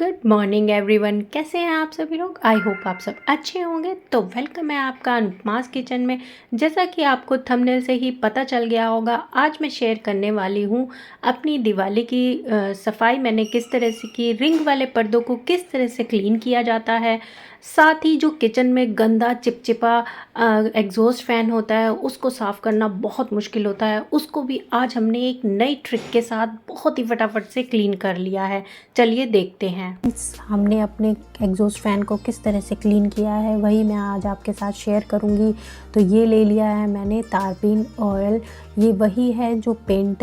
Good morning everyone, कैसे हैं आप सभी लोग। आई होप आप सब अच्छे होंगे। तो वेलकम है आपका अनुपमास किचन में। जैसा कि आपको थंबनेल से ही पता चल गया होगा, आज मैं शेयर करने वाली हूँ अपनी दिवाली की सफाई मैंने किस तरह से की, रिंग वाले पर्दों को किस तरह से क्लीन किया जाता है, साथ ही जो किचन में गंदा चिपचिपा एग्जॉस्ट फैन होता है उसको साफ़ करना बहुत मुश्किल होता है, उसको भी आज हमने एक नई ट्रिक के साथ बहुत ही फटाफट से क्लीन कर लिया है। चलिए देखते हैं हमने अपने एग्जॉस्ट फैन को किस तरह से क्लीन किया है, वही मैं आज आपके साथ शेयर करूंगी। तो ये ले लिया है मैंने तारपीन ऑयल। ये वही है जो पेंट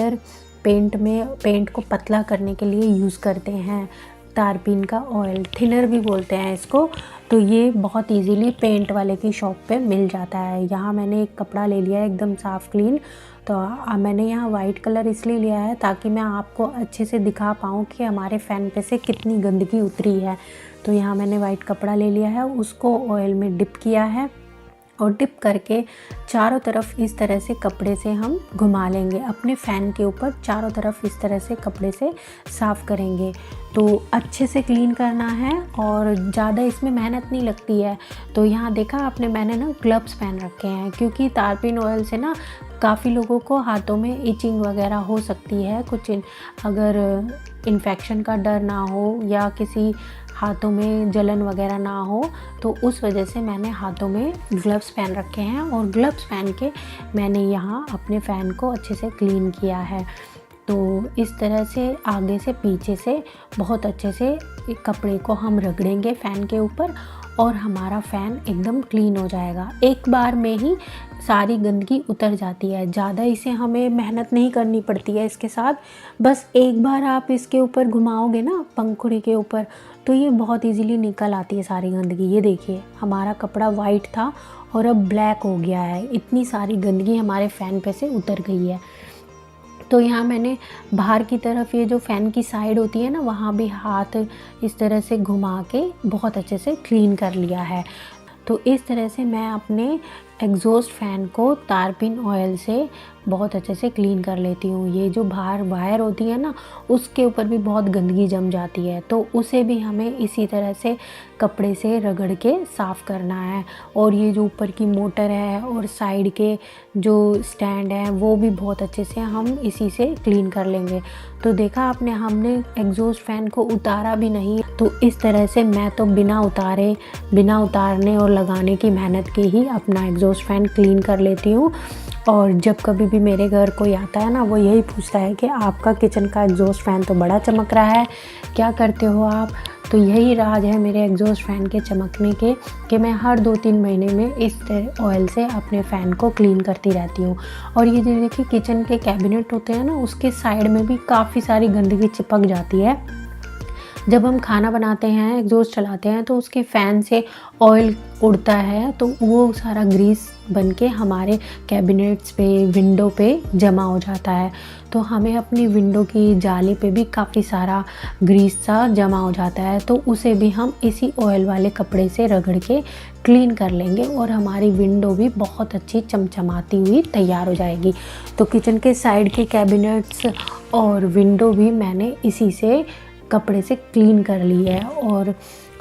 को पतला करने के लिए यूज़ करते हैं। तारपीन का ऑयल, थिनर भी बोलते हैं इसको। तो ये बहुत इजीली पेंट वाले की शॉप पे मिल जाता है। यहाँ मैंने एक कपड़ा ले लिया है एकदम साफ़ क्लीन। तो मैंने यहाँ वाइट कलर इसलिए लिया है ताकि मैं आपको अच्छे से दिखा पाऊँ कि हमारे फ़ैन पे से कितनी गंदगी उतरी है। तो यहाँ मैंने वाइट कपड़ा ले लिया है, उसको ऑयल में डिप किया है और डिप करके चारों तरफ इस तरह से कपड़े से हम घुमा लेंगे। अपने फ़ैन के ऊपर चारों तरफ इस तरह से कपड़े से साफ़ करेंगे। तो अच्छे से क्लीन करना है और ज़्यादा इसमें मेहनत नहीं लगती है। तो यहाँ देखा आपने, मैंने ना ग्लव्स पहन रखे हैं क्योंकि तारपीन ऑयल से ना काफ़ी लोगों को हाथों में इचिंग वगैरह हो सकती है। अगर इन्फेक्शन का डर ना हो या किसी हाथों में जलन वगैरह ना हो, तो उस वजह से मैंने हाथों में ग्लव्स पहन रखे हैं और ग्लव्स पहन के मैंने यहाँ अपने फ़ैन को अच्छे से क्लीन किया है। तो इस तरह से आगे से पीछे से बहुत अच्छे से कपड़े को हम रगड़ेंगे फ़ैन के ऊपर और हमारा फ़ैन एकदम क्लीन हो जाएगा। एक बार में ही सारी गंदगी उतर जाती है, ज़्यादा इसे हमें मेहनत नहीं करनी पड़ती है। इसके साथ बस एक बार आप इसके ऊपर घुमाओगे ना पंखुड़ी के ऊपर, तो ये बहुत इजीली निकल आती है सारी गंदगी। ये देखिए, हमारा कपड़ा वाइट था और अब ब्लैक हो गया है। इतनी सारी गंदगी हमारे फ़ैन पे से उतर गई है। तो यहाँ मैंने बाहर की तरफ, ये जो फ़ैन की साइड होती है ना, वहाँ भी हाथ इस तरह से घुमा के बहुत अच्छे से क्लीन कर लिया है। तो इस तरह से मैं अपने एग्जॉस्ट फ़ैन को तारपीन ऑयल से बहुत अच्छे से क्लीन कर लेती हूँ। ये जो बाहर वायर होती है ना, उसके ऊपर भी बहुत गंदगी जम जाती है, तो उसे भी हमें इसी तरह से कपड़े से रगड़ के साफ़ करना है। और ये जो ऊपर की मोटर है और साइड के जो स्टैंड है, वो भी बहुत अच्छे से हम इसी से क्लीन कर लेंगे। तो देखा आपने, हमने एग्जॉस्ट फ़ैन को उतारा भी नहीं। तो इस तरह से मैं तो बिना उतारने और लगाने की मेहनत के ही अपना एग्जॉस्ट फ़ैन क्लीन कर लेती हूँ। और जब कभी भी मेरे घर कोई आता है ना, वो यही पूछता है कि आपका किचन का एग्जॉस्ट फ़ैन तो बड़ा चमक रहा है, क्या करते हो आप। तो यही राज है मेरे एग्जॉस्ट फ़ैन के चमकने के कि मैं हर 2-3 महीने में इस ऑयल से अपने फ़ैन को क्लीन करती रहती हूँ। और ये जो देखिए किचन के कैबिनेट होते हैं ना, उसके साइड में भी काफ़ी सारी गंदगी चिपक जाती है। जब हम खाना बनाते हैं, एग्जॉस्ट चलाते हैं, तो उसके फ़ैन से ऑयल उड़ता है, तो वो सारा ग्रीस बन के हमारे कैबिनेट्स पे, विंडो पे जमा हो जाता है। तो हमें अपनी विंडो की जाली पे भी काफ़ी सारा ग्रीस सा जमा हो जाता है, तो उसे भी हम इसी ऑयल वाले कपड़े से रगड़ के क्लीन कर लेंगे और हमारी विंडो भी बहुत अच्छी चमचमाती हुई तैयार हो जाएगी। तो किचन के साइड के कैबिनेट्स और विंडो भी मैंने इसी से कपड़े से क्लीन कर ली है और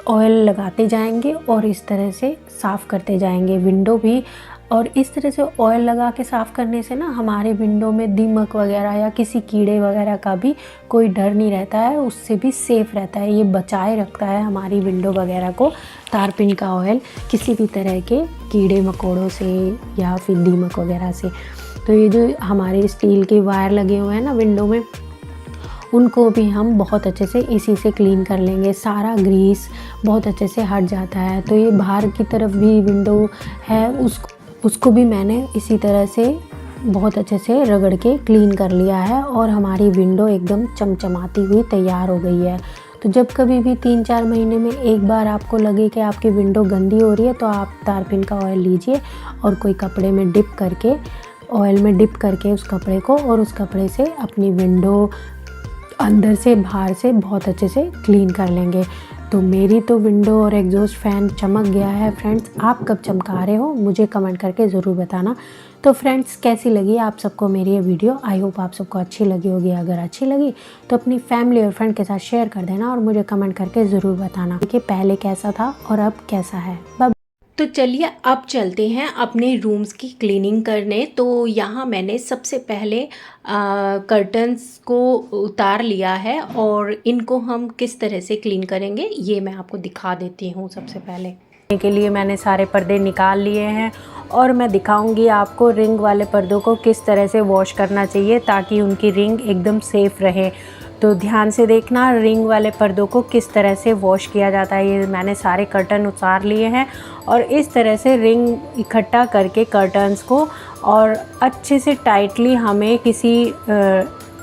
ऑयल लगाते जाएंगे और इस तरह से साफ़ करते जाएंगे विंडो भी। और इस तरह से ऑयल लगा के साफ़ करने से ना हमारे विंडो में दीमक वगैरह या किसी कीड़े वगैरह का भी कोई डर नहीं रहता है, उससे भी सेफ़ रहता है। ये बचाए रखता है हमारी विंडो वगैरह को, तारपीन का ऑयल, किसी भी तरह के कीड़े मकोड़ों से या फिर दीमक वगैरह से। तो ये जो हमारे स्टील के वायर लगे हुए हैं ना विंडो में, उनको भी हम बहुत अच्छे से इसी से क्लीन कर लेंगे। सारा ग्रीस बहुत अच्छे से हट जाता है। तो ये बाहर की तरफ भी विंडो है, उसको भी मैंने इसी तरह से बहुत अच्छे से रगड़ के क्लीन कर लिया है और हमारी विंडो एकदम चमचमाती हुई तैयार हो गई है। तो जब कभी भी 3-4 महीने में एक बार आपको लगे कि आपकी विंडो गंदी हो रही है, तो आप तारपीन का ऑयल लीजिए और कोई कपड़े में डिप करके, ऑयल में डिप करके उस कपड़े को, और उस कपड़े से अपनी विंडो अंदर से बाहर से बहुत अच्छे से क्लीन कर लेंगे। तो मेरी तो विंडो और एग्जॉस्ट फ़ैन चमक गया है फ्रेंड्स। आप कब चमका रहे हो मुझे कमेंट करके ज़रूर बताना। तो फ्रेंड्स, कैसी लगी आप सबको मेरी ये वीडियो? आई होप आप सबको अच्छी लगी होगी। अगर अच्छी लगी तो अपनी फैमिली और फ्रेंड के साथ शेयर कर देना और मुझे कमेंट करके ज़रूर बताना कि पहले कैसा था और अब कैसा है। बाय। तो चलिए अब चलते हैं अपने रूम्स की क्लीनिंग करने। तो यहाँ मैंने सबसे पहले कर्टन्स को उतार लिया है और इनको हम किस तरह से क्लीन करेंगे ये मैं आपको दिखा देती हूँ। सबसे पहले के लिए मैंने सारे पर्दे निकाल लिए हैं और मैं दिखाऊंगी आपको रिंग वाले पर्दों को किस तरह से वॉश करना चाहिए ताकि उनकी रिंग एकदम सेफ़ रहे। तो ध्यान से देखना रिंग वाले पर्दों को किस तरह से वॉश किया जाता है। ये मैंने सारे कर्टन उतार लिए हैं और इस तरह से रिंग इकट्ठा करके कर्टन्स को और अच्छे से टाइटली हमें किसी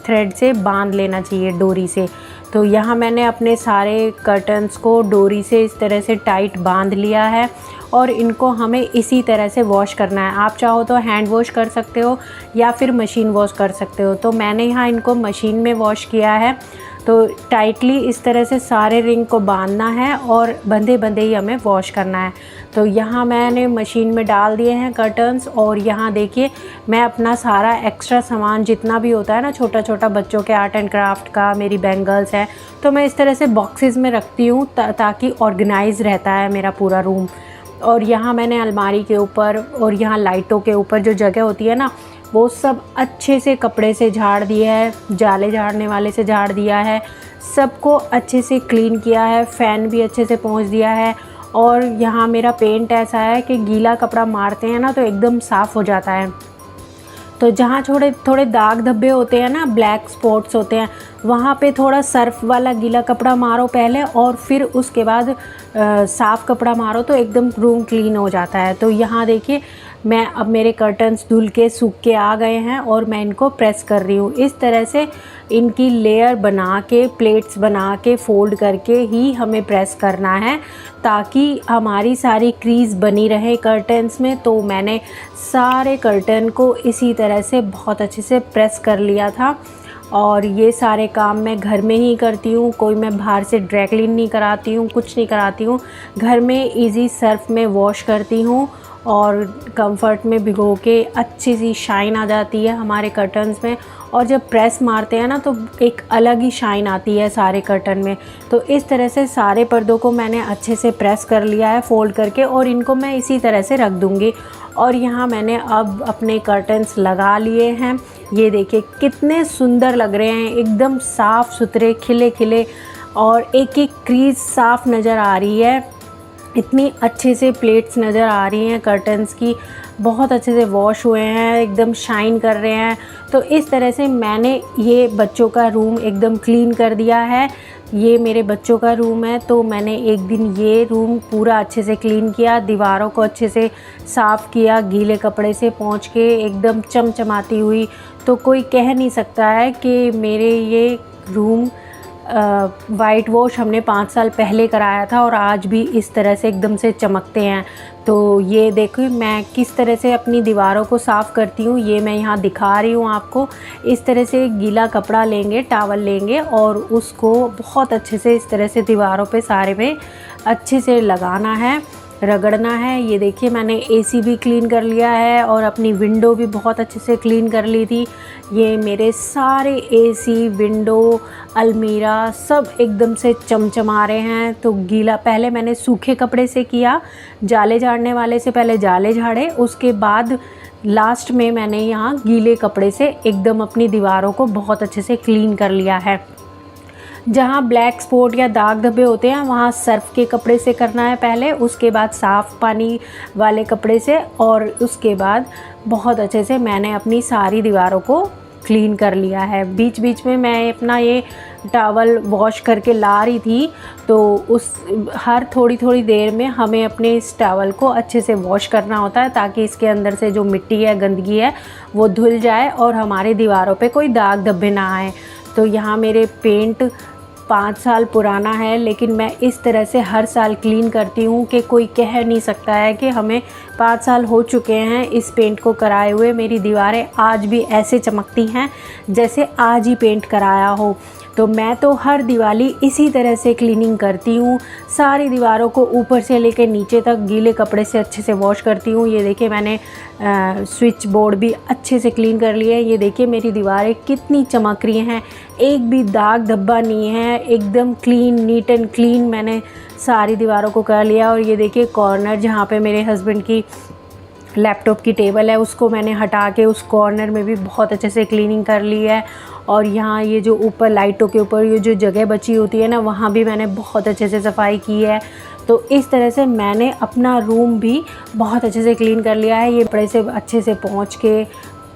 थ्रेड से बांध लेना चाहिए, डोरी से। तो यहाँ मैंने अपने सारे कर्टन्स को डोरी से इस तरह से टाइट बांध लिया है और इनको हमें इसी तरह से वॉश करना है। आप चाहो तो हैंड वॉश कर सकते हो या फिर मशीन वॉश कर सकते हो। तो मैंने यहाँ इनको मशीन में वॉश किया है। तो टाइटली इस तरह से सारे रिंग को बांधना है और बंधे बंधे ही हमें वॉश करना है। तो यहाँ मैंने मशीन में डाल दिए हैं कर्टन्स और यहाँ देखिए मैं अपना सारा एक्स्ट्रा सामान जितना भी होता है ना, छोटा छोटा बच्चों के आर्ट एंड क्राफ्ट का, मेरी बैंगल्स हैं, तो मैं इस तरह से बॉक्सेस में रखती हूँ ताकि ऑर्गेनाइज रहता है मेरा पूरा रूम। और यहाँ मैंने अलमारी के ऊपर और यहाँ लाइटों के ऊपर जो जगह होती है ना, वो सब अच्छे से कपड़े से झाड़ दिया है, जाले झाड़ने वाले से झाड़ दिया है, सबको अच्छे से क्लीन किया है, फ़ैन भी अच्छे से पोंछ दिया है। और यहाँ मेरा पेंट ऐसा है कि गीला कपड़ा मारते हैं ना तो एकदम साफ़ हो जाता है। तो जहाँ थोड़े थोड़े दाग धब्बे होते हैं ना, ब्लैक स्पॉट्स होते हैं, वहाँ पे थोड़ा सर्फ वाला गीला कपड़ा मारो पहले और फिर उसके बाद साफ़ कपड़ा मारो तो एकदम रूम क्लीन हो जाता है। तो यहाँ देखिए मैं अब मेरे कर्टन्स धुल के सूख के आ गए हैं और मैं इनको प्रेस कर रही हूँ। इस तरह से इनकी लेयर बना के, प्लेट्स बना के, फोल्ड करके ही हमें प्रेस करना है ताकि हमारी सारी क्रीज़ बनी रहे कर्टन्स में। तो मैंने सारे कर्टन को इसी तरह से बहुत अच्छे से प्रेस कर लिया था और ये सारे काम मैं घर में ही करती हूँ। कोई मैं बाहर से ड्राई क्लीन नहीं कराती हूँ, कुछ नहीं कराती हूँ। घर में इजी सर्फ में वॉश करती हूँ और कंफर्ट में भिगो के अच्छी सी शाइन आ जाती है हमारे कर्टन्स में। और जब प्रेस मारते हैं ना तो एक अलग ही शाइन आती है सारे कर्टन में। तो इस तरह से सारे पर्दों को मैंने अच्छे से प्रेस कर लिया है फोल्ड करके और इनको मैं इसी तरह से रख दूँगी। और यहाँ मैंने अब अपने कर्टन्स लगा लिए हैं। ये देखिए कितने सुंदर लग रहे हैं, एकदम साफ़ सुथरे, खिले खिले और एक एक क्रीज साफ़ नज़र आ रही है। इतनी अच्छे से प्लेट्स नज़र आ रही हैं कर्टन्स की, बहुत अच्छे से वॉश हुए हैं, एकदम शाइन कर रहे हैं। तो इस तरह से मैंने ये बच्चों का रूम एकदम क्लीन कर दिया है। ये मेरे बच्चों का रूम है तो मैंने एक दिन ये रूम पूरा अच्छे से क्लीन किया, दीवारों को अच्छे से साफ़ किया, गीले कपड़े से पोंछ के एकदम चमचमाती हुई। तो कोई कह नहीं सकता है कि मेरे ये रूम वाइट वॉश हमने 5 साल पहले कराया था और आज भी इस तरह से एकदम से चमकते हैं। तो ये देखो मैं किस तरह से अपनी दीवारों को साफ़ करती हूँ, ये मैं यहाँ दिखा रही हूँ आपको। इस तरह से गीला कपड़ा लेंगे, टॉवल लेंगे और उसको बहुत अच्छे से इस तरह से दीवारों पे सारे पे अच्छे से लगाना है, रगड़ना है। ये देखिए मैंने एसी भी क्लीन कर लिया है और अपनी विंडो भी बहुत अच्छे से क्लीन कर ली थी। ये मेरे सारे एसी, विंडो, अलमीरा सब एकदम से चमचमा रहे हैं। तो गीला पहले मैंने सूखे कपड़े से किया, जाले झाड़ने वाले से पहले जाले झाड़े, उसके बाद लास्ट में मैंने यहाँ गीले कपड़े से एकदम अपनी दीवारों को बहुत अच्छे से क्लीन कर लिया है। जहाँ ब्लैक स्पॉट या दाग धब्बे होते हैं वहाँ सर्फ के कपड़े से करना है पहले, उसके बाद साफ़ पानी वाले कपड़े से और उसके बाद बहुत अच्छे से मैंने अपनी सारी दीवारों को क्लीन कर लिया है। बीच बीच में मैं अपना ये टॉवल वॉश करके ला रही थी तो उस हर थोड़ी थोड़ी देर में हमें अपने इस टॉवल को अच्छे से वॉश करना होता है ताकि इसके अंदर से जो मिट्टी है, गंदगी है, वो धुल जाए और हमारी दीवारों पे कोई दाग धब्बे ना आए। तो यहाँ मेरे पेंट 5 साल पुराना है लेकिन मैं इस तरह से हर साल क्लीन करती हूँ कि कोई कह नहीं सकता है कि हमें 5 साल हो चुके हैं इस पेंट को कराए हुए। मेरी दीवारें आज भी ऐसे चमकती हैं जैसे आज ही पेंट कराया हो। तो मैं तो हर दिवाली इसी तरह से क्लीनिंग करती हूँ। सारी दीवारों को ऊपर से लेकर नीचे तक गीले कपड़े से अच्छे से वॉश करती हूँ। ये देखिए मैंने स्विच बोर्ड भी अच्छे से क्लीन कर लिया है। ये देखिए मेरी दीवारें कितनी चमक रही हैं, एक भी दाग धब्बा नहीं है, एकदम क्लीन, नीट एंड क्लीन मैंने सारी दीवारों को कर लिया। और ये देखिए कॉर्नर जहाँ पे मेरे हस्बैंड की लैपटॉप की टेबल है उसको मैंने हटा के उस कॉर्नर में भी बहुत अच्छे से क्लीनिंग कर ली है। और यहाँ ये जो ऊपर लाइटों के ऊपर ये जो जगह बची होती है ना, वहाँ भी मैंने बहुत अच्छे से सफाई की है। तो इस तरह से मैंने अपना रूम भी बहुत अच्छे से क्लीन कर लिया है। ये कपड़े से अच्छे से पोंछ के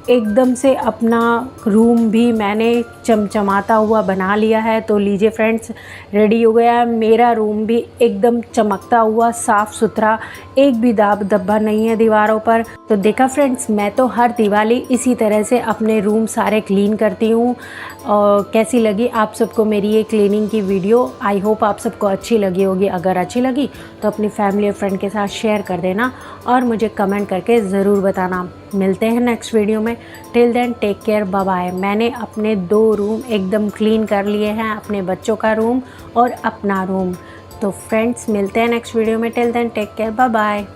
एकदम से अपना रूम भी मैंने चमचमाता हुआ बना लिया है। तो लीजिए फ्रेंड्स, रेडी हो गया है मेरा रूम भी एकदम चमकता हुआ, साफ़ सुथरा, एक भी दाग धब्बा नहीं है दीवारों पर। तो देखा फ्रेंड्स, मैं तो हर दिवाली इसी तरह से अपने रूम सारे क्लीन करती हूँ। और कैसी लगी आप सबको मेरी ये क्लीनिंग की वीडियो? आई होप आप सबको अच्छी लगी होगी। अगर अच्छी लगी तो अपनी फैमिली और फ्रेंड के साथ शेयर कर देना और मुझे कमेंट करके ज़रूर बताना। मिलते हैं नेक्स्ट वीडियो में। Till then take care, bye bye. मैंने अपने 2 रूम एकदम क्लीन कर लिए हैं, अपने बच्चों का रूम और अपना रूम। तो फ्रेंड्स मिलते हैं नेक्स्ट वीडियो में। Till then take care, bye bye.